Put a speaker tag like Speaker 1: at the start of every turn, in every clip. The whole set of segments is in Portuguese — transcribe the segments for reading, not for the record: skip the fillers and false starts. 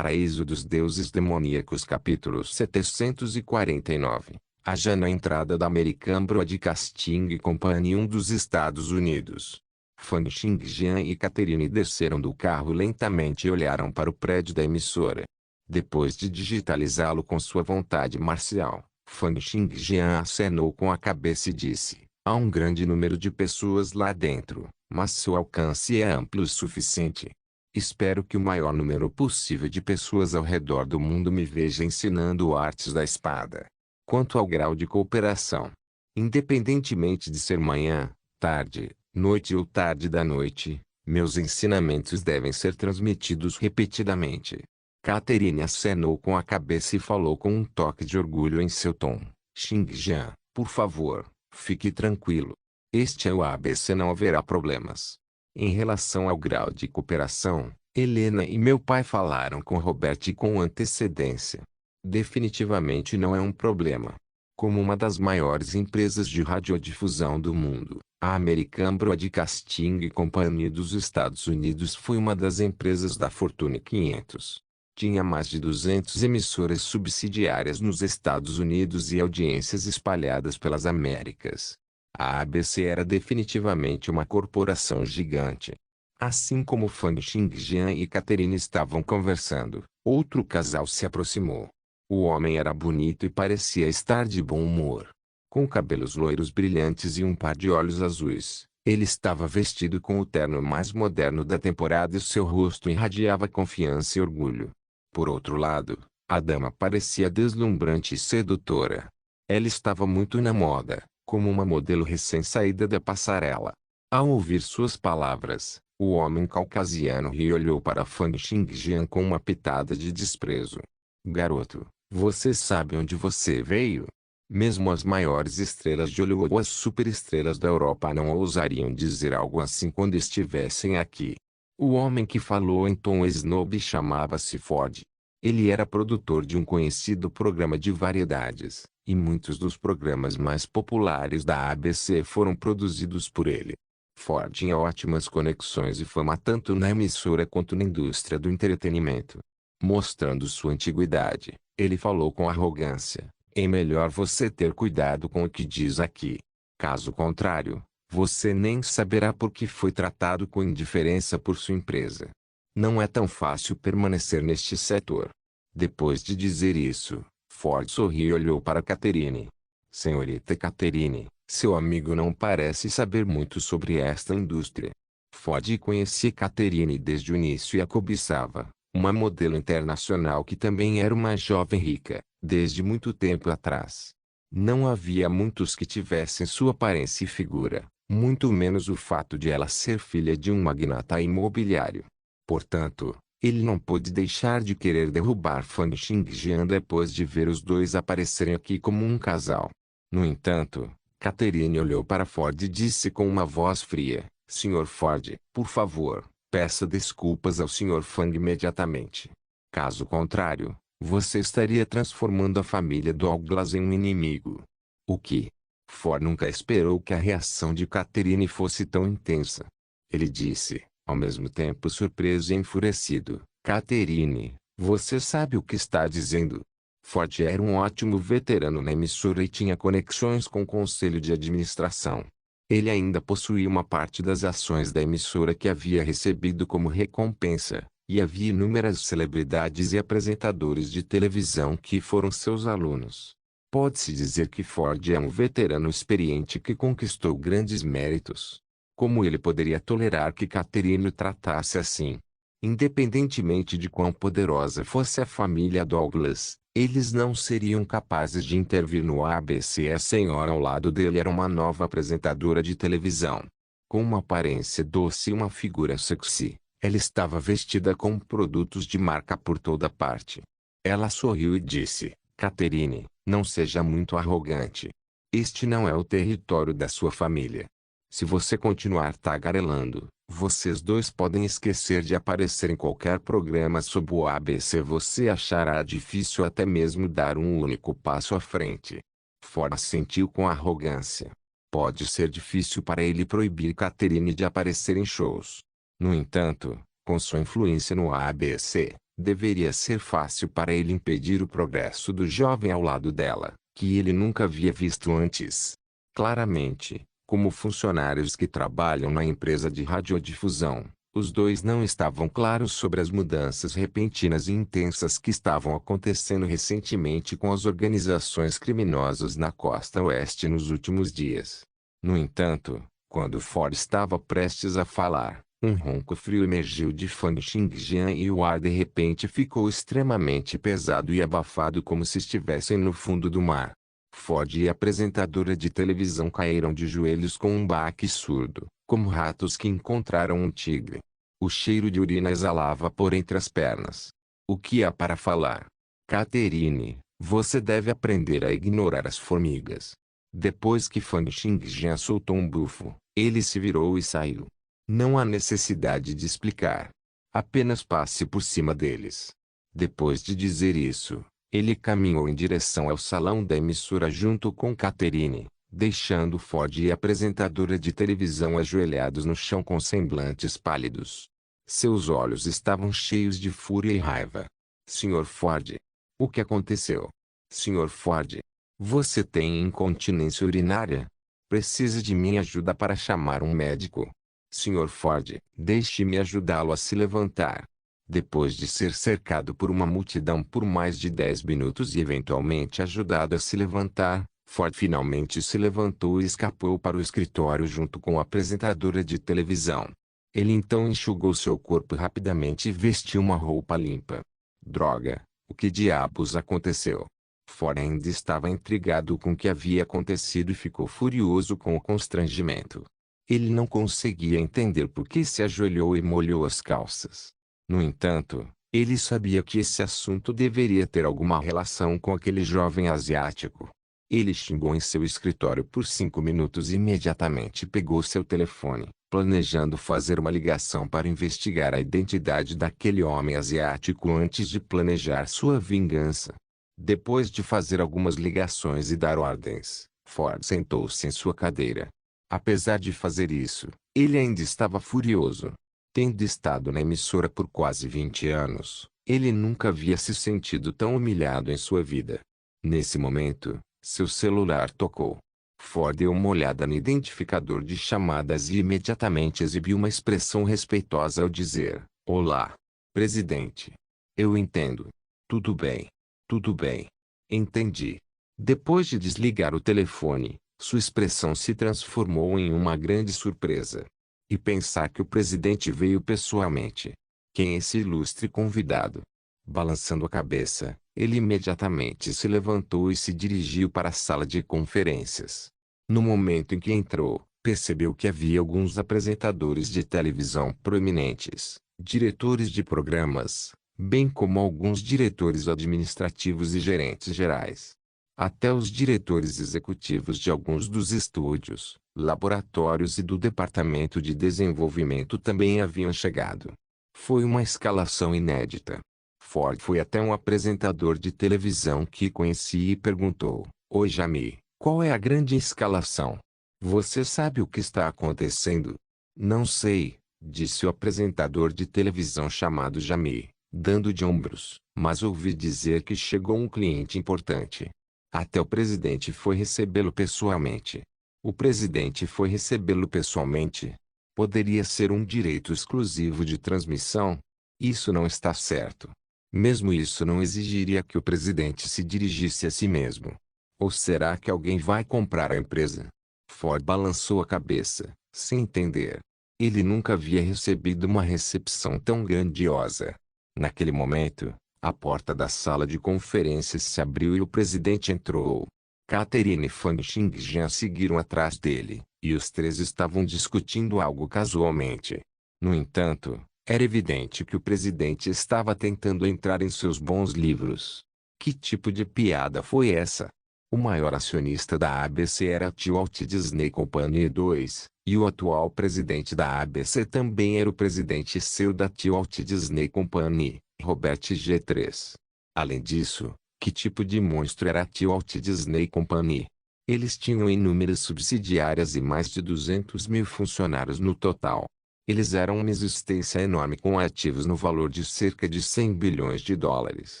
Speaker 1: Paraíso dos Deuses Demoníacos capítulo 749. Haja na entrada da American Broadcasting Company dos Estados Unidos. Fan Xingjian e Catherine desceram do carro lentamente e olharam para o prédio da emissora. Depois de digitalizá-lo com sua vontade marcial, Fan Xingjian acenou com a cabeça e disse: há um grande número de pessoas lá dentro, mas seu alcance é amplo o suficiente. Espero que o maior número possível de pessoas ao redor do mundo me veja ensinando artes da espada. Quanto ao grau de cooperação, independentemente de ser manhã, tarde, noite ou tarde da noite, meus ensinamentos devem ser transmitidos repetidamente. Catherine acenou com a cabeça e falou com um toque de orgulho em seu tom: Xingjian, por favor, fique tranquilo. Este é o ABC, não haverá problemas. Em relação ao grau de cooperação, Helena e meu pai falaram com Robert com antecedência. Definitivamente não é um problema. Como uma das maiores empresas de radiodifusão do mundo, a American Broadcasting Company dos Estados Unidos foi uma das empresas da Fortune 500. Tinha mais de 200 emissoras subsidiárias nos Estados Unidos e audiências espalhadas pelas Américas. A ABC era definitivamente uma corporação gigante. Assim como Fan Xingjian e Catherine estavam conversando, outro casal se aproximou. O homem era bonito e parecia estar de bom humor. Com cabelos loiros brilhantes e um par de olhos azuis, ele estava vestido com o terno mais moderno da temporada e seu rosto irradiava confiança e orgulho. Por outro lado, a dama parecia deslumbrante e sedutora. Ela estava muito na moda, como uma modelo recém-saída da passarela. Ao ouvir suas palavras, o homem caucasiano riu e olhou para Fan Xingjian com uma pitada de desprezo. Garoto, você sabe onde você veio? Mesmo as maiores estrelas de Hollywood ou as superestrelas da Europa não ousariam dizer algo assim quando estivessem aqui. O homem que falou em tom snob chamava-se Ford. Ele era produtor de um conhecido programa de variedades, e muitos dos programas mais populares da ABC foram produzidos por ele. Ford tinha ótimas conexões e fama tanto na emissora quanto na indústria do entretenimento. Mostrando sua antiguidade, ele falou com arrogância: é melhor você ter cuidado com o que diz aqui. Caso contrário, você nem saberá por que foi tratado com indiferença por sua empresa. Não é tão fácil permanecer neste setor. Depois de dizer isso, Ford sorriu e olhou para Catherine. Senhorita Catherine, seu amigo não parece saber muito sobre esta indústria. Ford conhecia Catherine desde o início e a cobiçava, uma modelo internacional que também era uma jovem rica, desde muito tempo atrás. Não havia muitos que tivessem sua aparência e figura, muito menos o fato de ela ser filha de um magnata imobiliário. Portanto, ele não pôde deixar de querer derrubar Fan Xingjian depois de ver os dois aparecerem aqui como um casal. No entanto, Catherine olhou para Ford e disse com uma voz fria: Sr. Ford, por favor, peça desculpas ao Sr. Fang imediatamente. Caso contrário, você estaria transformando a família Douglas em um inimigo. O que? Ford nunca esperou que a reação de Catherine fosse tão intensa. Ele disse, ao mesmo tempo surpreso e enfurecido: Catherine, você sabe o que está dizendo? Ford era um ótimo veterano na emissora e tinha conexões com o conselho de administração. Ele ainda possuía uma parte das ações da emissora que havia recebido como recompensa, e havia inúmeras celebridades e apresentadores de televisão que foram seus alunos. Pode-se dizer que Ford é um veterano experiente que conquistou grandes méritos. Como ele poderia tolerar que Catherine o tratasse assim? Independentemente de quão poderosa fosse a família Douglas, eles não seriam capazes de intervir no ABC. A senhora ao lado dele era uma nova apresentadora de televisão. Com uma aparência doce e uma figura sexy, ela estava vestida com produtos de marca por toda parte. Ela sorriu e disse: Catherine, não seja muito arrogante. Este não é o território da sua família. Se você continuar tagarelando, vocês dois podem esquecer de aparecer em qualquer programa sob o ABC. Você achará difícil até mesmo dar um único passo à frente. Ford assentiu com arrogância. Pode ser difícil para ele proibir Catherine de aparecer em shows. No entanto, com sua influência no ABC, Deveria ser fácil para ele impedir o progresso do jovem ao lado dela, que ele nunca havia visto antes. Claramente, como funcionários que trabalham na empresa de radiodifusão, os dois não estavam claros sobre as mudanças repentinas e intensas que estavam acontecendo recentemente com as organizações criminosas na costa oeste nos últimos dias. No entanto, quando Ford estava prestes a falar, um ronco frio emergiu de Fang Xingjian e o ar de repente ficou extremamente pesado e abafado como se estivessem no fundo do mar. Ford e a apresentadora de televisão caíram de joelhos com um baque surdo, como ratos que encontraram um tigre. O cheiro de urina exalava por entre as pernas. O que há para falar? Catherine, você deve aprender a ignorar as formigas. Depois que Fang Xingjian soltou um bufo, ele se virou e saiu. Não há necessidade de explicar. Apenas passe por cima deles. Depois de dizer isso, ele caminhou em direção ao salão da emissora junto com Catherine, deixando Ford e a apresentadora de televisão ajoelhados no chão com semblantes pálidos. Seus olhos estavam cheios de fúria e raiva. Sr. Ford. O que aconteceu? Sr. Ford. Você tem incontinência urinária? Precisa de minha ajuda para chamar um médico. Sr. Ford, deixe-me ajudá-lo a se levantar. Depois de ser cercado por uma multidão por mais de 10 minutos e eventualmente ajudado a se levantar, Ford finalmente se levantou e escapou para o escritório junto com a apresentadora de televisão. Ele então enxugou seu corpo rapidamente e vestiu uma roupa limpa. Droga, o que diabos aconteceu? Ford ainda estava intrigado com o que havia acontecido e ficou furioso com o constrangimento. Ele não conseguia entender por que se ajoelhou e molhou as calças. No entanto, ele sabia que esse assunto deveria ter alguma relação com aquele jovem asiático. Ele xingou em seu escritório por 5 minutos e imediatamente pegou seu telefone, planejando fazer uma ligação para investigar a identidade daquele homem asiático antes de planejar sua vingança. Depois de fazer algumas ligações e dar ordens, Ford sentou-se em sua cadeira. Apesar de fazer isso, ele ainda estava furioso. Tendo estado na emissora por quase 20 anos, ele nunca havia se sentido tão humilhado em sua vida. Nesse momento, seu celular tocou. Ford deu uma olhada no identificador de chamadas e imediatamente exibiu uma expressão respeitosa ao dizer: "Olá, presidente. Eu entendo. Tudo bem. Tudo bem. Entendi." Depois de desligar o telefone, sua expressão se transformou em uma grande surpresa. E pensar que o presidente veio pessoalmente. Quem é esse ilustre convidado? Balançando a cabeça, ele imediatamente se levantou e se dirigiu para a sala de conferências. No momento em que entrou, percebeu que havia alguns apresentadores de televisão proeminentes, diretores de programas, bem como alguns diretores administrativos e gerentes gerais. Até os diretores executivos de alguns dos estúdios, laboratórios e do Departamento de Desenvolvimento também haviam chegado. Foi uma escalação inédita. Ford foi até um apresentador de televisão que conhecia e perguntou: "Oi, Jamie, qual é a grande escalação? Você sabe o que está acontecendo?" "Não sei", disse o apresentador de televisão chamado Jamie, dando de ombros, "mas ouvi dizer que chegou um cliente importante. Até o presidente foi recebê-lo pessoalmente." "O presidente foi recebê-lo pessoalmente? Poderia ser um direito exclusivo de transmissão? Isso não está certo. Mesmo isso não exigiria que o presidente se dirigisse a si mesmo. Ou será que alguém vai comprar a empresa?" Ford balançou a cabeça, sem entender. Ele nunca havia recebido uma recepção tão grandiosa. Naquele momento, a porta da sala de conferências se abriu e o presidente entrou. Catherine e Fang Xingjian seguiram atrás dele, e os três estavam discutindo algo casualmente. No entanto, era evidente que o presidente estava tentando entrar em seus bons livros. Que tipo de piada foi essa? O maior acionista da ABC era a Walt Disney Company 2, e o atual presidente da ABC também era o presidente CEO da Walt Disney Company, Robert G3. Além disso, que tipo de monstro era a Walt Disney Company? Eles tinham inúmeras subsidiárias e mais de 200 mil funcionários no total. Eles eram uma existência enorme com ativos no valor de cerca de 100 bilhões de dólares.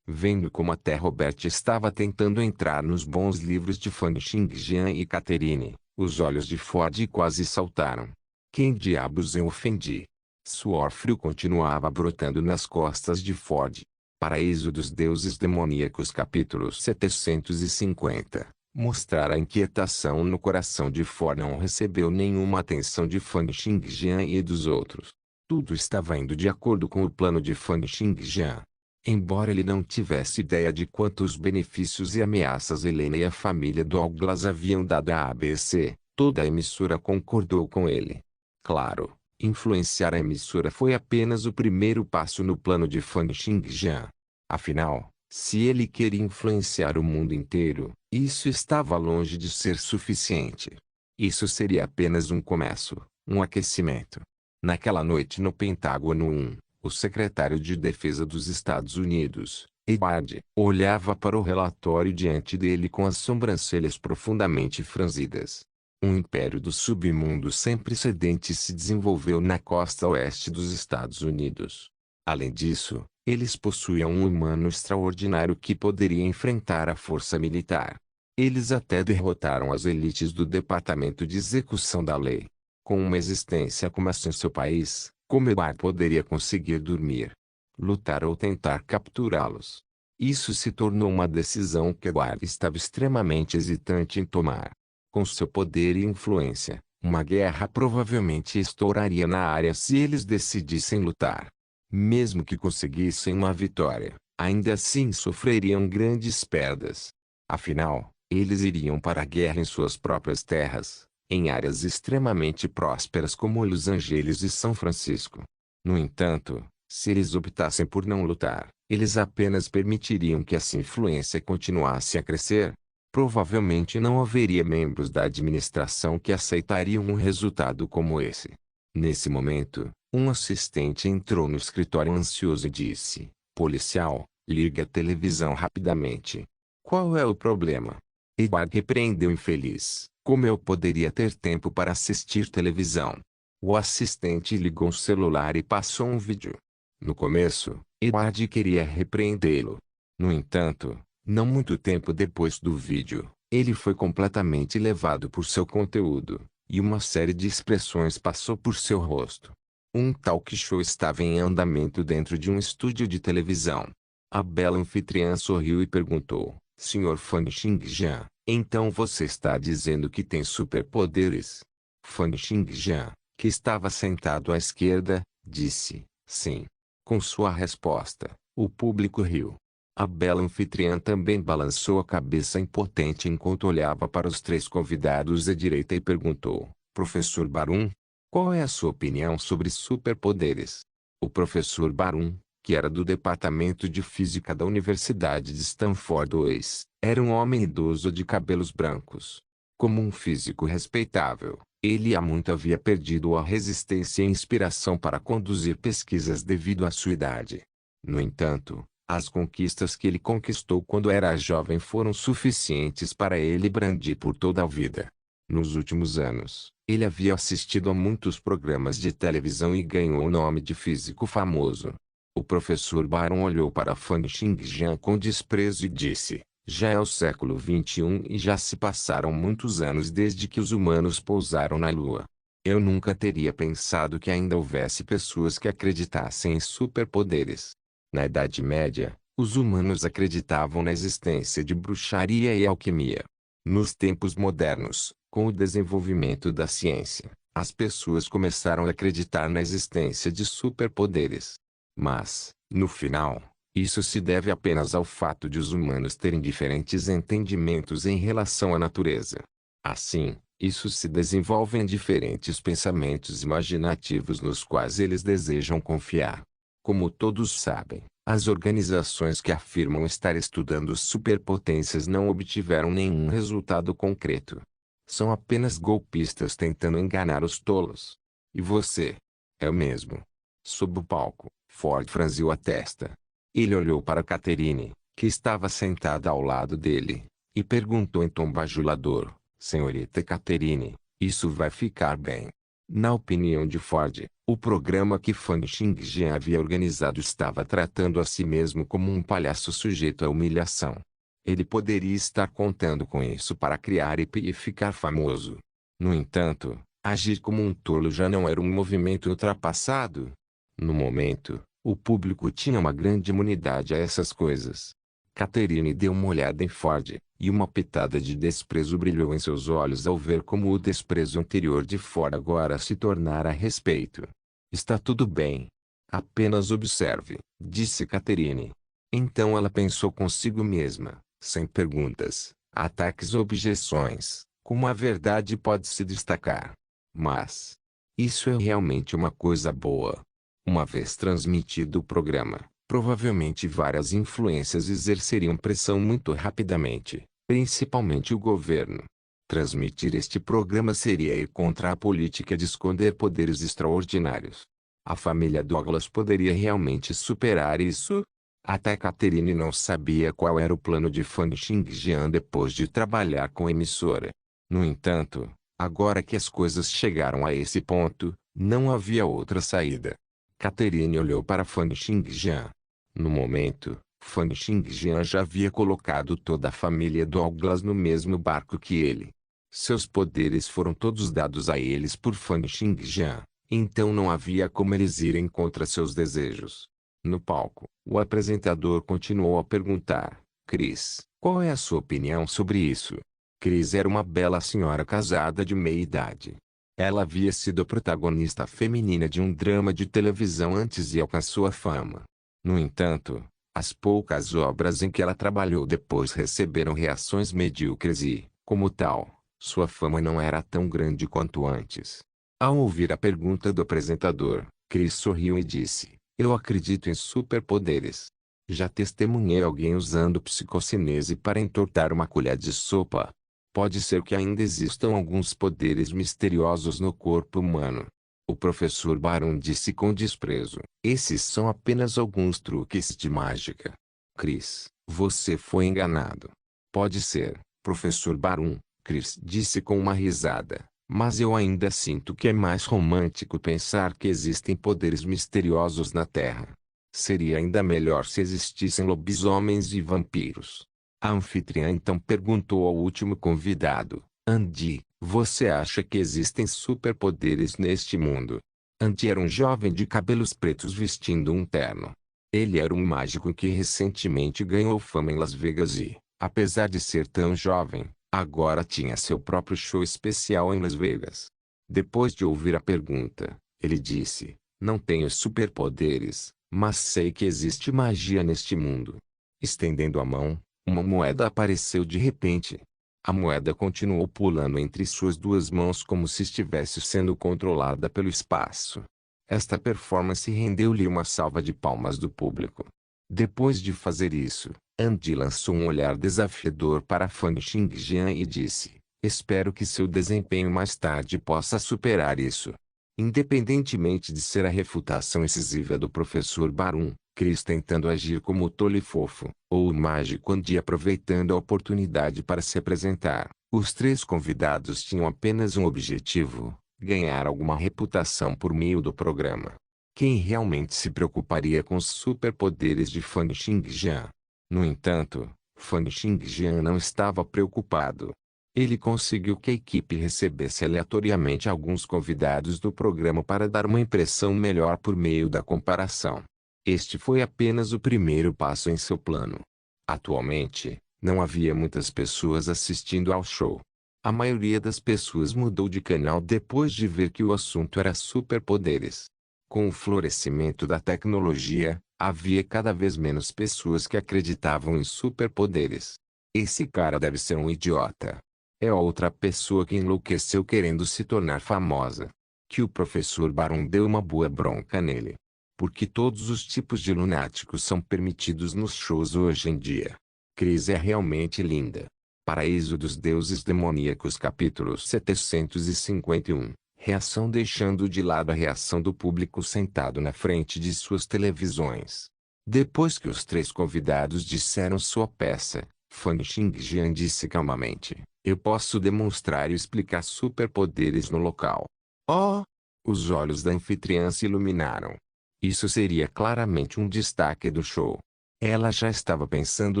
Speaker 1: Vendo como até Robert estava tentando entrar nos bons livros de Fan Xingjian e Catherine, os olhos de Ford quase saltaram. Quem diabos eu ofendi? Suor frio continuava brotando nas costas de Ford. Paraíso dos Deuses Demoníacos capítulo 750. Mostrar a inquietação no coração de Ford não recebeu nenhuma atenção de Fan Xingjian e dos outros. Tudo estava indo de acordo com o plano de Fan Xingjian. Embora ele não tivesse ideia de quantos benefícios e ameaças Helena e a família Douglas haviam dado à ABC, toda a emissora concordou com ele. Claro, influenciar a emissora foi apenas o primeiro passo no plano de Fan Xingjian. Afinal, se ele queria influenciar o mundo inteiro, isso estava longe de ser suficiente. Isso seria apenas um começo, um aquecimento. Naquela noite no Pentágono 1, o secretário de Defesa dos Estados Unidos, Edward, olhava para o relatório diante dele com as sobrancelhas profundamente franzidas. Um império do submundo sem precedentes se desenvolveu na costa oeste dos Estados Unidos. Além disso, eles possuíam um humano extraordinário que poderia enfrentar a força militar. Eles até derrotaram as elites do Departamento de Execução da Lei. Com uma existência como essa em seu país, como Edward poderia conseguir dormir, lutar ou tentar capturá-los? Isso se tornou uma decisão que Edward estava extremamente hesitante em tomar. Com seu poder e influência, uma guerra provavelmente estouraria na área se eles decidissem lutar. Mesmo que conseguissem uma vitória, ainda assim sofreriam grandes perdas. Afinal, eles iriam para a guerra em suas próprias terras, em áreas extremamente prósperas como Los Angeles e São Francisco. No entanto, se eles optassem por não lutar, eles apenas permitiriam que essa influência continuasse a crescer. Provavelmente não haveria membros da administração que aceitariam um resultado como esse. Nesse momento, um assistente entrou no escritório ansioso e disse: "Policial, ligue a televisão rapidamente." "Qual é o problema?" Edward repreendeu infeliz. "Como eu poderia ter tempo para assistir televisão?" O assistente ligou o celular e passou um vídeo. No começo, Edward queria repreendê-lo. No entanto, não muito tempo depois do vídeo, ele foi completamente levado por seu conteúdo, e uma série de expressões passou por seu rosto. Um talk show estava em andamento dentro de um estúdio de televisão. A bela anfitriã sorriu e perguntou: "Sr. Fan Xingjian, então você está dizendo que tem superpoderes?" Fan Xingjian, que estava sentado à esquerda, disse: "Sim." Com sua resposta, o público riu. A bela anfitriã também balançou a cabeça impotente enquanto olhava para os três convidados à direita e perguntou: "Professor Barum, qual é a sua opinião sobre superpoderes?" O professor Barum, que era do Departamento de Física da Universidade de Stanford II, era um homem idoso de cabelos brancos. Como um físico respeitável, ele há muito havia perdido a resistência e inspiração para conduzir pesquisas devido à sua idade. No entanto, as conquistas que ele conquistou quando era jovem foram suficientes para ele brandir por toda a vida. Nos últimos anos, ele havia assistido a muitos programas de televisão e ganhou o nome de físico famoso. O professor Barum olhou para Fan Xingjian com desprezo e disse: "Já é o século XXI e já se passaram muitos anos desde que os humanos pousaram na Lua. Eu nunca teria pensado que ainda houvesse pessoas que acreditassem em superpoderes. Na Idade Média, os humanos acreditavam na existência de bruxaria e alquimia. Nos tempos modernos, com o desenvolvimento da ciência, as pessoas começaram a acreditar na existência de superpoderes. Mas, no final, isso se deve apenas ao fato de os humanos terem diferentes entendimentos em relação à natureza. Assim, isso se desenvolve em diferentes pensamentos imaginativos nos quais eles desejam confiar. Como todos sabem, as organizações que afirmam estar estudando superpotências não obtiveram nenhum resultado concreto. São apenas golpistas tentando enganar os tolos. E você? É o mesmo. Sob o palco, Ford franziu a testa. Ele olhou para Catherine, que estava sentada ao lado dele, e perguntou em tom bajulador: "Senhorita Catherine, isso vai ficar bem?" Na opinião de Ford, o programa que Fan Xingjian havia organizado estava tratando a si mesmo como um palhaço sujeito à humilhação. Ele poderia estar contando com isso para criar IP e ficar famoso. No entanto, agir como um tolo já não era um movimento ultrapassado. No momento, o público tinha uma grande imunidade a essas coisas. Catherine deu uma olhada em Ford, e uma pitada de desprezo brilhou em seus olhos ao ver como o desprezo anterior de Ford agora se tornara a respeito. Está tudo bem. Apenas observe, disse Catherine. Então ela pensou consigo mesma, sem perguntas, ataques ou objeções, como a verdade pode se destacar. Mas isso é realmente uma coisa boa. Uma vez transmitido o programa, provavelmente várias influências exerceriam pressão muito rapidamente, principalmente o governo. Transmitir este programa seria ir contra a política de esconder poderes extraordinários. A família Douglas poderia realmente superar isso? Até Catherine não sabia qual era o plano de Fan Xingjian depois de trabalhar com a emissora. No entanto, agora que as coisas chegaram a esse ponto, não havia outra saída. Catherine olhou para Fan Xingjian. No momento, Fan Xingjian já havia colocado toda a família Douglas no mesmo barco que ele. Seus poderes foram todos dados a eles por Fan Xingjian, então não havia como eles irem contra seus desejos. No palco, o apresentador continuou a perguntar: Chris, qual é a sua opinião sobre isso? Chris era uma bela senhora casada de meia idade. Ela havia sido protagonista feminina de um drama de televisão antes de alcançar a fama. No entanto, as poucas obras em que ela trabalhou depois receberam reações medíocres e, como tal, sua fama não era tão grande quanto antes. Ao ouvir a pergunta do apresentador, Chris sorriu e disse: Eu acredito em superpoderes. Já testemunhei alguém usando psicocinese para entortar uma colher de sopa. Pode ser que ainda existam alguns poderes misteriosos no corpo humano. O professor Barun disse com desprezo. Esses são apenas alguns truques de mágica. Chris, você foi enganado. Pode ser, professor Barun, Chris disse com uma risada. Mas eu ainda sinto que é mais romântico pensar que existem poderes misteriosos na Terra. Seria ainda melhor se existissem lobisomens e vampiros. A anfitriã então perguntou ao último convidado: Andy, você acha que existem superpoderes neste mundo? Andy era um jovem de cabelos pretos vestindo um terno. Ele era um mágico que recentemente ganhou fama em Las Vegas e, apesar de ser tão jovem, agora tinha seu próprio show especial em Las Vegas. Depois de ouvir a pergunta, ele disse: Não tenho superpoderes, mas sei que existe magia neste mundo. Estendendo a mão, uma moeda apareceu de repente. A moeda continuou pulando entre suas duas mãos como se estivesse sendo controlada pelo espaço. Esta performance rendeu-lhe uma salva de palmas do público. Depois de fazer isso, Andy lançou um olhar desafiador para Fan Xingjian e disse: Espero que seu desempenho mais tarde possa superar isso. Independentemente de ser a refutação incisiva do professor Barun, Chris tentando agir como o tolo e fofo, ou o mágico Andy aproveitando a oportunidade para se apresentar, os três convidados tinham apenas um objetivo: ganhar alguma reputação por meio do programa. Quem realmente se preocuparia com os superpoderes de Fan Xingjian? No entanto, Fan Xingjian não estava preocupado. Ele conseguiu que a equipe recebesse aleatoriamente alguns convidados do programa para dar uma impressão melhor por meio da comparação. Este foi apenas o primeiro passo em seu plano. Atualmente, não havia muitas pessoas assistindo ao show. A maioria das pessoas mudou de canal depois de ver que o assunto era superpoderes. Com o florescimento da tecnologia, havia cada vez menos pessoas que acreditavam em superpoderes. Esse cara deve ser um idiota. É outra pessoa que enlouqueceu querendo se tornar famosa. Que o professor Barun deu uma boa bronca nele. Porque todos os tipos de lunáticos são permitidos nos shows hoje em dia. Chris é realmente linda. Paraíso dos Deuses Demoníacos capítulo 751. Reação deixando de lado a reação do público sentado na frente de suas televisões. Depois que os três convidados disseram sua peça, Fan Xingjian disse calmamente: Eu posso demonstrar e explicar superpoderes no local. Oh! Os olhos da anfitriã se iluminaram. Isso seria claramente um destaque do show. Ela já estava pensando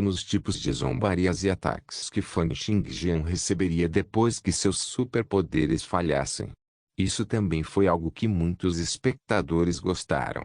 Speaker 1: nos tipos de zombarias e ataques que Fan Xingjian receberia depois que seus superpoderes falhassem. Isso também foi algo que muitos espectadores gostaram.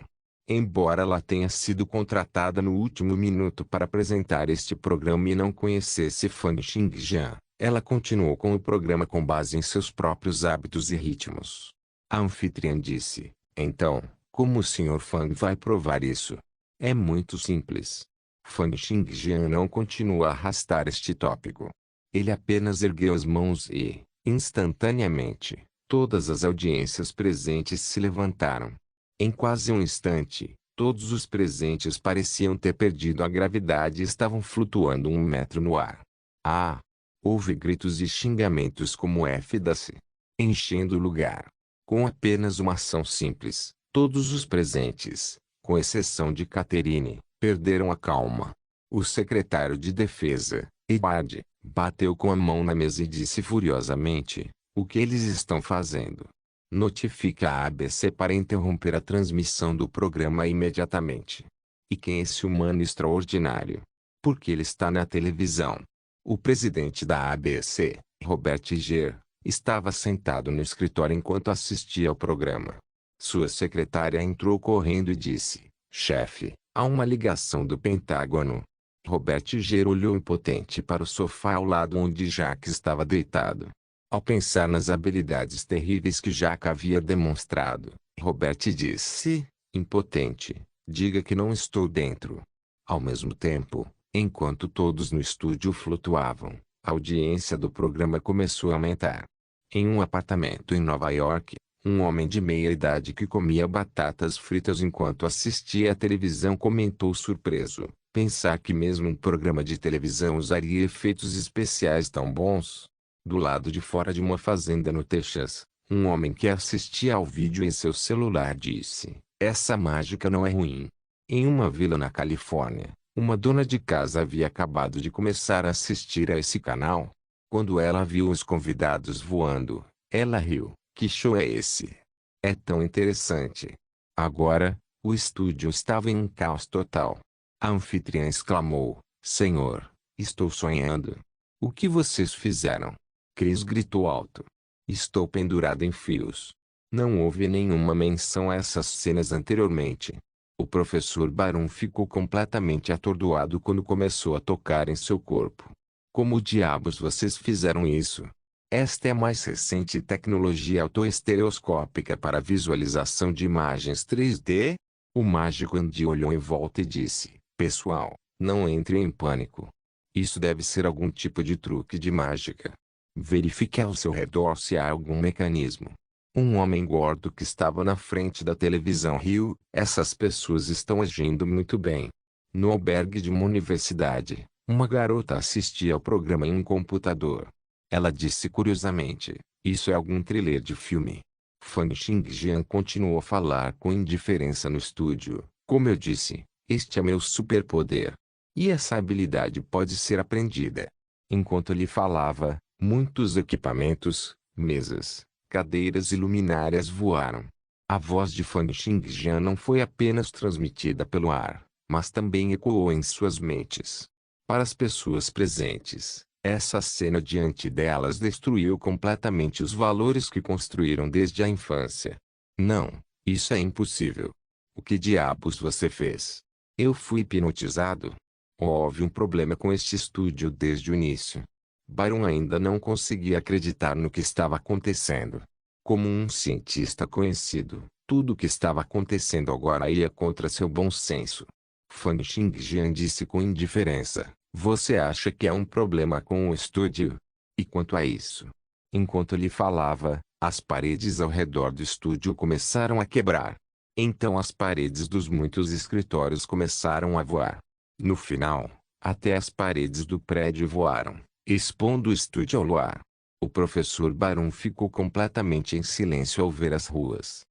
Speaker 1: Embora ela tenha sido contratada no último minuto para apresentar este programa e não conhecesse Fan Xingjian, ela continuou com o programa com base em seus próprios hábitos e ritmos. A anfitriã disse: "Então, como o Sr. Fang vai provar isso?" "É muito simples." Fan Xingjian não continua a arrastar este tópico. Ele apenas ergueu as mãos e, instantaneamente, todas as audiências presentes se levantaram. Em quase um instante, todos os presentes pareciam ter perdido a gravidade e estavam flutuando 1 metro no ar. Ah! Houve gritos e xingamentos como F-da-se, enchendo o lugar. Com apenas uma ação simples, todos os presentes, com exceção de Catherine, perderam a calma. O secretário de defesa, Edward, bateu com a mão na mesa e disse furiosamente: "O que eles estão fazendo? Notifica a ABC para interromper a transmissão do programa imediatamente. E quem é esse humano extraordinário? Por que ele está na televisão?" O presidente da ABC, Robert Iger, estava sentado no escritório enquanto assistia ao programa. Sua secretária entrou correndo e disse: "Chefe, há uma ligação do Pentágono." Robert Iger olhou impotente para o sofá ao lado onde Jack estava deitado. Ao pensar nas habilidades terríveis que Jack havia demonstrado, Robert disse, impotente: "Diga que não estou dentro." Ao mesmo tempo, enquanto todos no estúdio flutuavam, a audiência do programa começou a aumentar. Em um apartamento em Nova York, um homem de meia-idade que comia batatas fritas enquanto assistia à televisão comentou surpreso: "Pensar que mesmo um programa de televisão usaria efeitos especiais tão bons." Do lado de fora de uma fazenda no Texas, um homem que assistia ao vídeo em seu celular disse: "Essa mágica não é ruim." Em uma vila na Califórnia, uma dona de casa havia acabado de começar a assistir a esse canal. Quando ela viu os convidados voando, ela riu: "Que show é esse? É tão interessante." Agora, o estúdio estava em um caos total. A anfitriã exclamou: "Senhor, estou sonhando." "O que vocês fizeram?" Chris gritou alto. "Estou pendurado em fios." Não houve nenhuma menção a essas cenas anteriormente. O professor Barun ficou completamente atordoado quando começou a tocar em seu corpo. "Como diabos vocês fizeram isso?" "Esta é a mais recente tecnologia autoestereoscópica para visualização de imagens 3D. O mágico Andy olhou em volta e disse: "Pessoal, não entre em pânico. Isso deve ser algum tipo de truque de mágica. Verifique ao seu redor se há algum mecanismo." Um homem gordo que estava na frente da televisão riu: "Essas pessoas estão agindo muito bem." No albergue de uma universidade, uma garota assistia ao programa em um computador. Ela disse curiosamente: "Isso é algum thriller de filme." Fan Xingjian continuou a falar com indiferença no estúdio: "Como eu disse, este é meu superpoder. E essa habilidade pode ser aprendida." Enquanto ele falava, muitos equipamentos, mesas, cadeiras e luminárias voaram. A voz de Fan Xingjian não foi apenas transmitida pelo ar, mas também ecoou em suas mentes. Para as pessoas presentes, essa cena diante delas destruiu completamente os valores que construíram desde a infância. "Não, isso é impossível. O que diabos você fez?" "Eu fui hipnotizado." Houve um problema com este estúdio desde o início. Byron ainda não conseguia acreditar no que estava acontecendo. Como um cientista conhecido, tudo o que estava acontecendo agora ia contra seu bom senso. Fan Xingjian disse com indiferença: "Você acha que há um problema com o estúdio?" E quanto a isso? Enquanto ele falava, as paredes ao redor do estúdio começaram a quebrar. Então as paredes dos muitos escritórios começaram a voar. No final, até as paredes do prédio voaram, expondo o estúdio ao luar. O professor Barun ficou completamente em silêncio ao ver as ruas.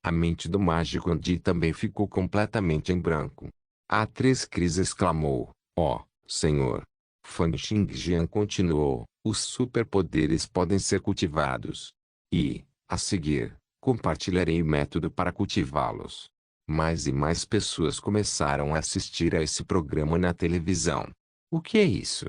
Speaker 1: A mente do mágico Andy também ficou completamente em branco. A atriz Chris exclamou: "Oh, senhor!" Fan Xingjian continuou: "Os superpoderes podem ser cultivados." E, a seguir, Compartilharei o método para cultivá-los. Mais e mais pessoas começaram a assistir a esse programa na televisão. O que é isso?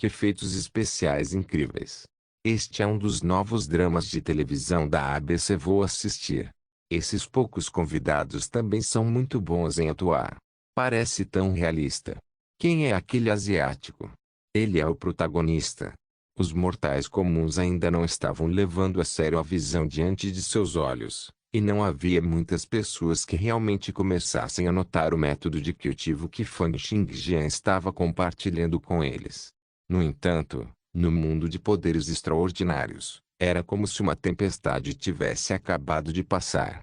Speaker 1: Que efeitos especiais incríveis! Este é um dos novos dramas de televisão da ABC. Vou assistir. Esses poucos convidados também são muito bons em atuar. Parece tão realista. Quem é aquele asiático? Ele é o protagonista. Os mortais comuns ainda não estavam levando a sério a visão diante de seus olhos, e não havia muitas pessoas que realmente começassem a notar o método de cultivo que Fan Xingjian estava compartilhando com eles. No entanto, no mundo de poderes extraordinários, era como se uma tempestade tivesse acabado de passar.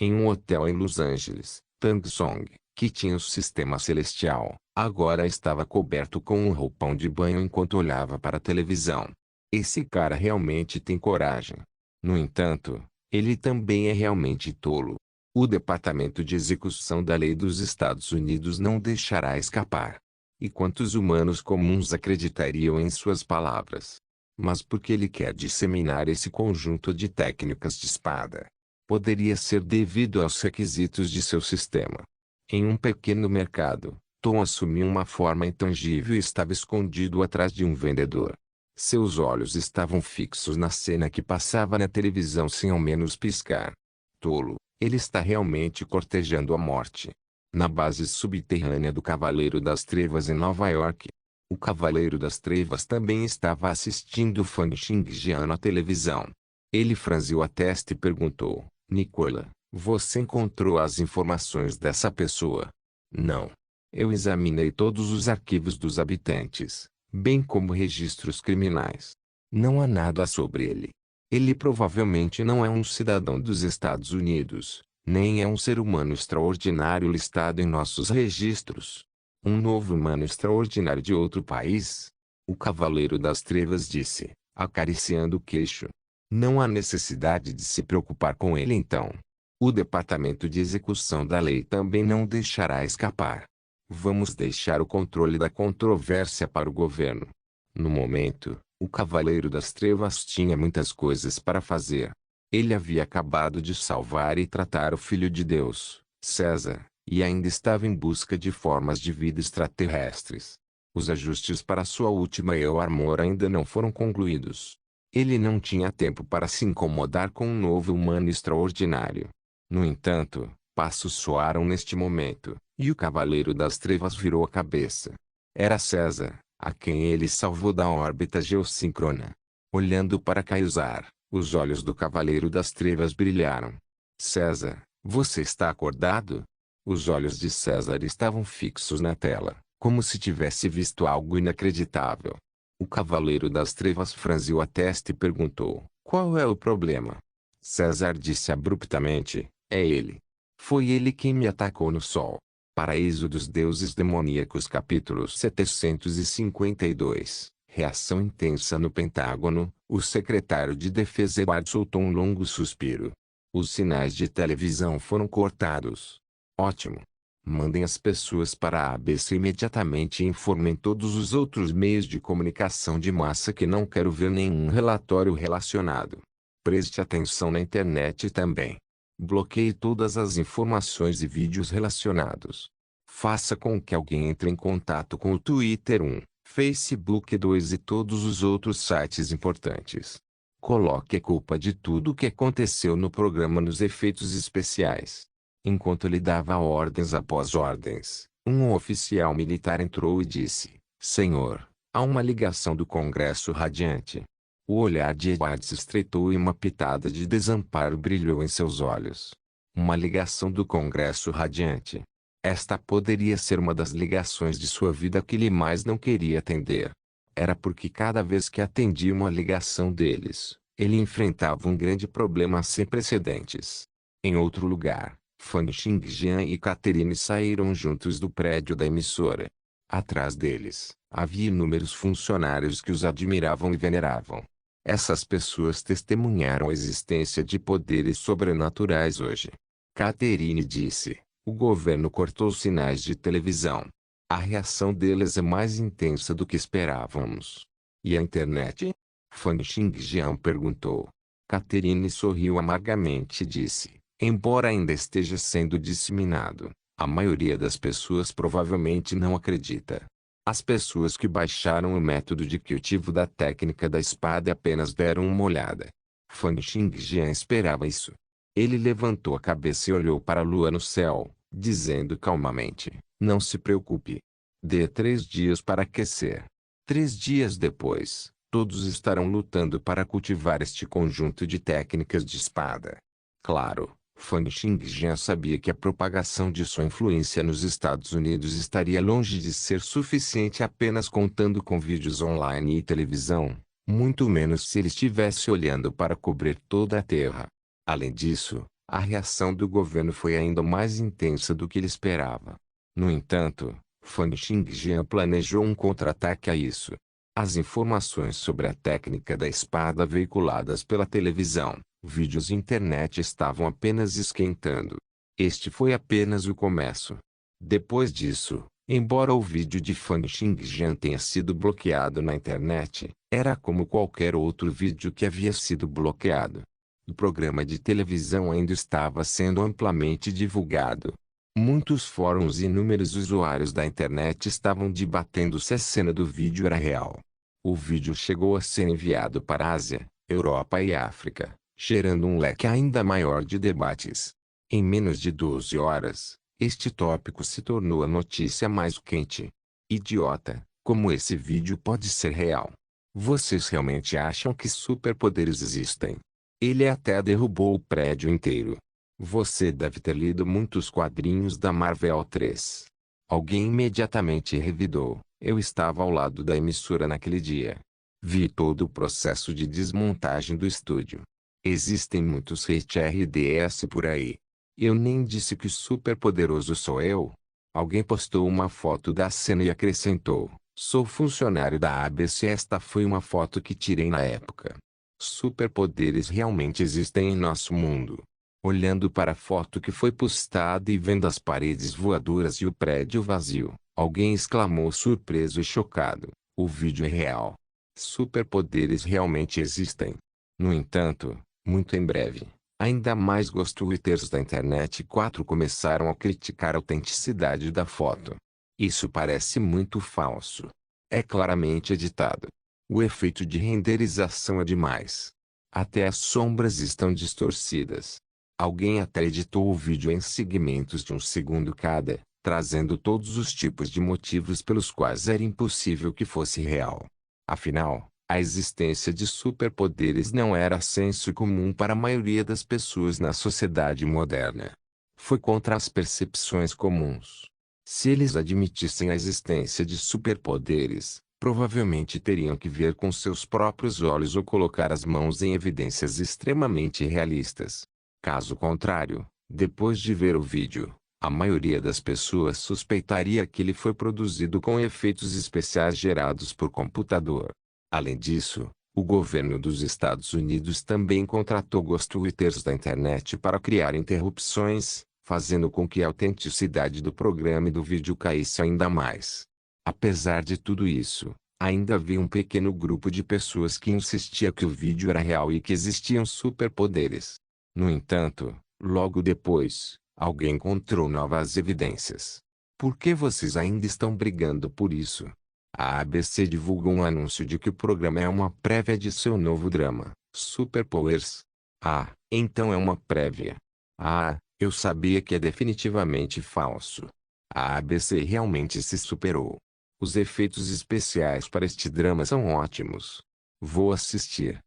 Speaker 1: Em um hotel em Los Angeles, Tang Song, que tinha o sistema celestial, agora estava coberto com um roupão de banho enquanto olhava para a televisão. Esse cara realmente tem coragem. No entanto, ele também é realmente tolo. O Departamento de Execução da Lei dos Estados Unidos não deixará escapar. E quantos humanos comuns acreditariam em suas palavras? Mas por que ele quer disseminar esse conjunto de técnicas de espada? Poderia ser devido aos requisitos de seu sistema. Em um pequeno mercado, Tom assumiu uma forma intangível e estava escondido atrás de um vendedor. Seus olhos estavam fixos na cena que passava na televisão sem ao menos piscar. Tolo, ele está realmente cortejando a morte. Na base subterrânea do Cavaleiro das Trevas em Nova York, o Cavaleiro das Trevas também estava assistindo Fan Xingjian na televisão. Ele franziu a testa e perguntou: Nicola, você encontrou as informações dessa pessoa? Não. Eu examinei todos os arquivos dos habitantes, bem como registros criminais. Não há nada sobre ele. Ele provavelmente não é um cidadão dos Estados Unidos, nem é um ser humano extraordinário listado em nossos registros. Um novo humano extraordinário de outro país? O Cavaleiro das Trevas disse, acariciando o queixo. Não há necessidade de se preocupar com ele então. O Departamento de Execução da Lei também não deixará escapar. Vamos deixar o controle da controvérsia para o governo. No momento, o Cavaleiro das Trevas tinha muitas coisas para fazer. Ele havia acabado de salvar e tratar o Filho de Deus, César, e ainda estava em busca de formas de vida extraterrestres. Os ajustes para sua última El Armor ainda não foram concluídos. Ele não tinha tempo para se incomodar com um novo humano extraordinário. No entanto, passos soaram neste momento, e o Cavaleiro das Trevas virou a cabeça. Era César, a quem ele salvou da órbita geossíncrona. Olhando para Caesar, os olhos do Cavaleiro das Trevas brilharam. César, você está acordado? Os olhos de César estavam fixos na tela, como se tivesse visto algo inacreditável. O Cavaleiro das Trevas franziu a testa e perguntou: qual é o problema? César disse abruptamente: é ele. Foi ele quem me atacou no sol. Paraíso dos Deuses Demoníacos capítulo 752. Reação intensa no Pentágono. O secretário de Defesa Edward soltou um longo suspiro. Os sinais de televisão foram cortados. Ótimo. Mandem as pessoas para a ABC imediatamente e informem todos os outros meios de comunicação de massa que não quero ver nenhum relatório relacionado. Preste atenção na internet também. Bloqueie todas as informações e vídeos relacionados. Faça com que alguém entre em contato com o Twitter 1, Facebook 2 e todos os outros sites importantes. Coloque a culpa de tudo o que aconteceu no programa nos efeitos especiais. Enquanto ele dava ordens após ordens, um oficial militar entrou e disse: Senhor, há uma ligação do Congresso radiante. O olhar de Edward se estreitou e uma pitada de desamparo brilhou em seus olhos. Uma ligação do Congresso radiante. Esta poderia ser uma das ligações de sua vida que ele mais não queria atender. Era porque cada vez que atendia uma ligação deles, ele enfrentava um grande problema sem precedentes. Em outro lugar, Fan Xingjian e Catherine saíram juntos do prédio da emissora. Atrás deles, havia inúmeros funcionários que os admiravam e veneravam. Essas pessoas testemunharam a existência de poderes sobrenaturais hoje. Catherine disse: o governo cortou os sinais de televisão. A reação deles é mais intensa do que esperávamos. E a internet? Fan Xingjian perguntou. Catherine sorriu amargamente e disse: embora ainda esteja sendo disseminado, a maioria das pessoas provavelmente não acredita. As pessoas que baixaram o método de cultivo da técnica da espada apenas deram uma olhada. Fan Xingjian esperava isso. Ele levantou a cabeça e olhou para a lua no céu, dizendo calmamente: não se preocupe. Dê 3 dias para aquecer. 3 dias depois, todos estarão lutando para cultivar este conjunto de técnicas de espada. Claro, Fan Xingjian sabia que a propagação de sua influência nos Estados Unidos estaria longe de ser suficiente apenas contando com vídeos online e televisão, muito menos se ele estivesse olhando para cobrir toda a Terra. Além disso, a reação do governo foi ainda mais intensa do que ele esperava. No entanto, Fan Xingjian planejou um contra-ataque a isso. As informações sobre a técnica da espada veiculadas pela televisão, vídeos e internet estavam apenas esquentando. Este foi apenas o começo. Depois disso, embora o vídeo de Fan Xingjian tenha sido bloqueado na internet, era como qualquer outro vídeo que havia sido bloqueado. O programa de televisão ainda estava sendo amplamente divulgado. Muitos fóruns e inúmeros usuários da internet estavam debatendo se a cena do vídeo era real. O vídeo chegou a ser enviado para a Ásia, Europa e África, gerando um leque ainda maior de debates. Em menos de 12 horas, este tópico se tornou a notícia mais quente. Idiota, como esse vídeo pode ser real? Vocês realmente acham que superpoderes existem? Ele até derrubou o prédio inteiro. Você deve ter lido muitos quadrinhos da Marvel 3. Alguém imediatamente revidou. Eu estava ao lado da emissora naquele dia. Vi todo o processo de desmontagem do estúdio. Existem muitos HRDS por aí. Eu nem disse que superpoderoso sou eu. Alguém postou uma foto da cena e acrescentou: sou funcionário da ABC. Esta foi uma foto que tirei na época. Superpoderes realmente existem em nosso mundo. Olhando para a foto que foi postada e vendo as paredes voadoras e o prédio vazio, alguém exclamou surpreso e chocado: o vídeo é real. Superpoderes realmente existem. No entanto, muito em breve, ainda mais twitters da internet 4 começaram a criticar a autenticidade da foto. Isso parece muito falso. É claramente editado. O efeito de renderização é demais. Até as sombras estão distorcidas. Alguém até editou o vídeo em segmentos de 1 segundo cada, trazendo todos os tipos de motivos pelos quais era impossível que fosse real. Afinal, a existência de superpoderes não era senso comum para a maioria das pessoas na sociedade moderna. Foi contra as percepções comuns. Se eles admitissem a existência de superpoderes, provavelmente teriam que ver com seus próprios olhos ou colocar as mãos em evidências extremamente realistas. Caso contrário, depois de ver o vídeo, a maioria das pessoas suspeitaria que ele foi produzido com efeitos especiais gerados por computador. Além disso, o governo dos Estados Unidos também contratou ghostwriters da internet para criar interrupções, fazendo com que a autenticidade do programa e do vídeo caísse ainda mais. Apesar de tudo isso, ainda havia um pequeno grupo de pessoas que insistia que o vídeo era real e que existiam superpoderes. No entanto, logo depois, alguém encontrou novas evidências. Por que vocês ainda estão brigando por isso? A ABC divulgou um anúncio de que o programa é uma prévia de seu novo drama, Superpowers. Ah, então é uma prévia. Ah, eu sabia que é definitivamente falso. A ABC realmente se superou. Os efeitos especiais para este drama são ótimos. Vou assistir.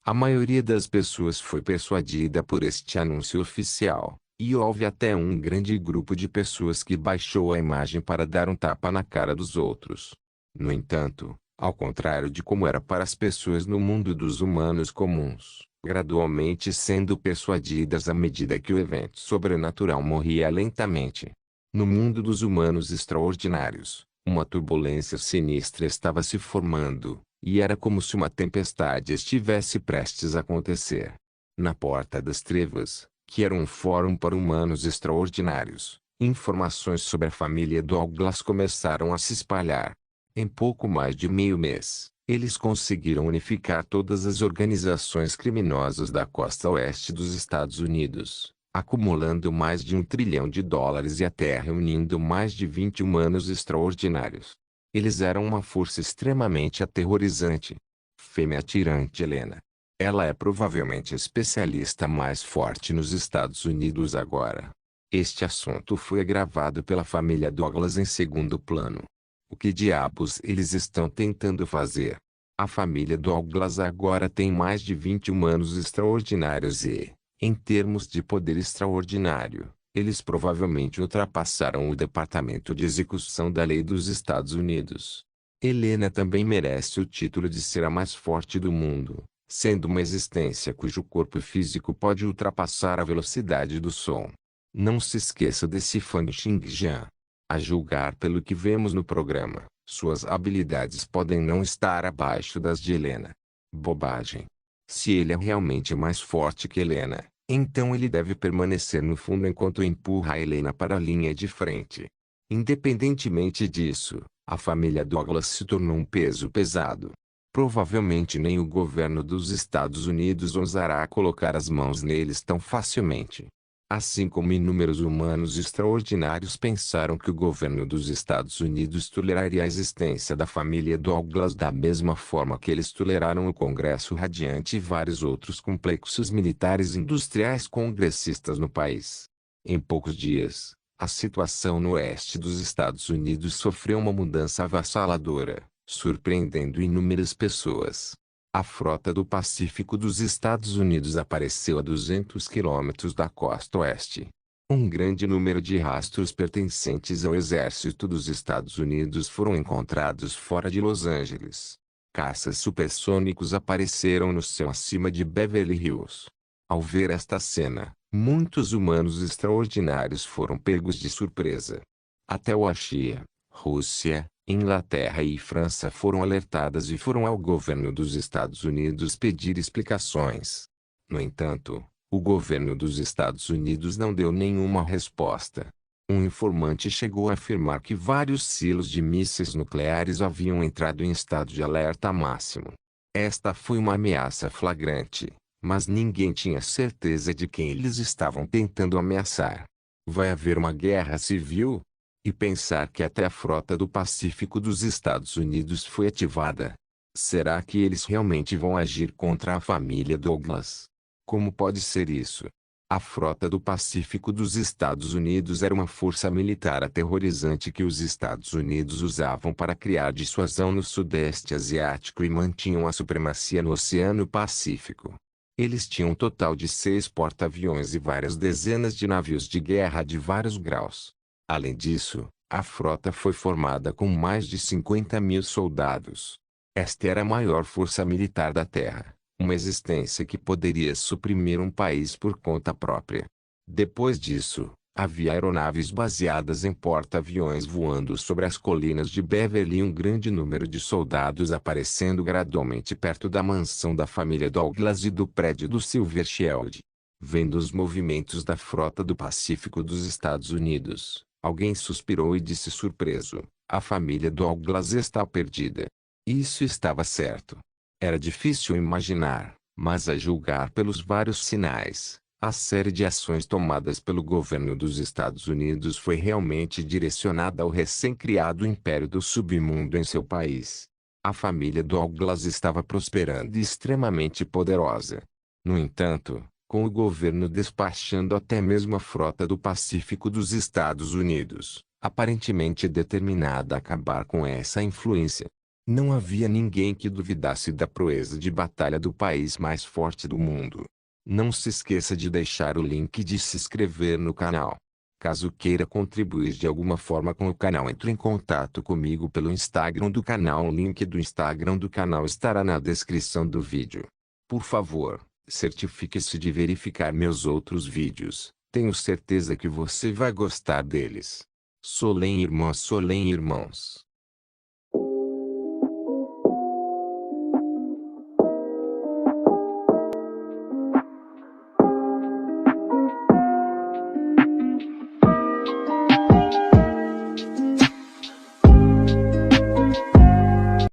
Speaker 1: A maioria das pessoas foi persuadida por este anúncio oficial, e houve até um grande grupo de pessoas que baixou a imagem para dar um tapa na cara dos outros. No entanto, ao contrário de como era para as pessoas no mundo dos humanos comuns, gradualmente sendo persuadidas à medida que o evento sobrenatural morria lentamente. No mundo dos humanos extraordinários, uma turbulência sinistra estava se formando, e era como se uma tempestade estivesse prestes a acontecer. Na Porta das Trevas, que era um fórum para humanos extraordinários, informações sobre a família Douglas começaram a se espalhar. Em pouco mais de meio mês, Eles conseguiram unificar todas as organizações criminosas da costa oeste dos Estados Unidos, acumulando mais de US$ 1 trilhão e até reunindo mais de 20 humanos extraordinários. Eles eram uma força extremamente aterrorizante. Fêmea atirante Helena. Ela é provavelmente a especialista mais forte nos Estados Unidos agora. Este assunto foi agravado pela família Douglas em segundo plano. O que diabos eles estão tentando fazer? A família Douglas agora tem mais de 20 humanos extraordinários e, em termos de poder extraordinário, eles provavelmente ultrapassaram o Departamento de Execução da Lei dos Estados Unidos. Helena também merece o título de ser a mais forte do mundo, sendo uma existência cujo corpo físico pode ultrapassar a velocidade do som. Não se esqueça desse Fan Xingjian. A julgar pelo que vemos no programa, suas habilidades podem não estar abaixo das de Helena. Bobagem. Se ele é realmente mais forte que Helena, então ele deve permanecer no fundo enquanto empurra a Helena para a linha de frente. Independentemente disso, a família Douglas se tornou um peso pesado. Provavelmente nem o governo dos Estados Unidos ousará colocar as mãos neles tão facilmente. Assim como inúmeros humanos extraordinários pensaram que o governo dos Estados Unidos toleraria a existência da família Douglas da mesma forma que eles toleraram o Congresso Radiante e vários outros complexos militares industriais congressistas no país. Em poucos dias, a situação no oeste dos Estados Unidos sofreu uma mudança avassaladora, surpreendendo inúmeras pessoas. A frota do Pacífico dos Estados Unidos apareceu a 200 quilômetros da costa oeste. Um grande número de rastros pertencentes ao exército dos Estados Unidos foram encontrados fora de Los Angeles. Caças supersônicos apareceram no céu acima de Beverly Hills. Ao ver esta cena, muitos humanos extraordinários foram pegos de surpresa. Até Washington, Rússia, Inglaterra e França foram alertadas e foram ao governo dos Estados Unidos pedir explicações. No entanto, o governo dos Estados Unidos não deu nenhuma resposta. Um informante chegou a afirmar que vários silos de mísseis nucleares haviam entrado em estado de alerta máximo. Esta foi uma ameaça flagrante, mas ninguém tinha certeza de quem eles estavam tentando ameaçar. Vai haver uma guerra civil? E pensar que até a frota do Pacífico dos Estados Unidos foi ativada. Será que eles realmente vão agir contra a família Douglas? Como pode ser isso? A frota do Pacífico dos Estados Unidos era uma força militar aterrorizante que os Estados Unidos usavam para criar dissuasão no Sudeste Asiático e mantinham a supremacia no Oceano Pacífico. Eles tinham um total de 6 porta-aviões e várias dezenas de navios de guerra de vários graus. Além disso, a frota foi formada com mais de 50.000 soldados. Esta era a maior força militar da Terra, uma existência que poderia suprimir um país por conta própria. Depois disso, havia aeronaves baseadas em porta-aviões voando sobre as colinas de Beverly e um grande número de soldados aparecendo gradualmente perto da mansão da família Douglas e do prédio do Silver Shield. Vendo os movimentos da frota do Pacífico dos Estados Unidos, alguém suspirou e disse surpreso: a família Douglas está perdida. Isso estava certo. Era difícil imaginar, mas a julgar pelos vários sinais, a série de ações tomadas pelo governo dos Estados Unidos foi realmente direcionada ao recém-criado Império do Submundo em seu país. A família Douglas estava prosperando e extremamente poderosa. No entanto, com o governo despachando até mesmo a frota do Pacífico dos Estados Unidos, aparentemente determinada a acabar com essa influência. Não havia ninguém que duvidasse da proeza de batalha do país mais forte do mundo. Não se esqueça de deixar o link de se inscrever no canal. Caso queira contribuir de alguma forma com o canal, entre em contato comigo pelo Instagram do canal. O link do Instagram do canal estará na descrição do vídeo. Por favor, certifique-se de verificar meus outros vídeos. Tenho certeza que você vai gostar deles. Solém irmãos.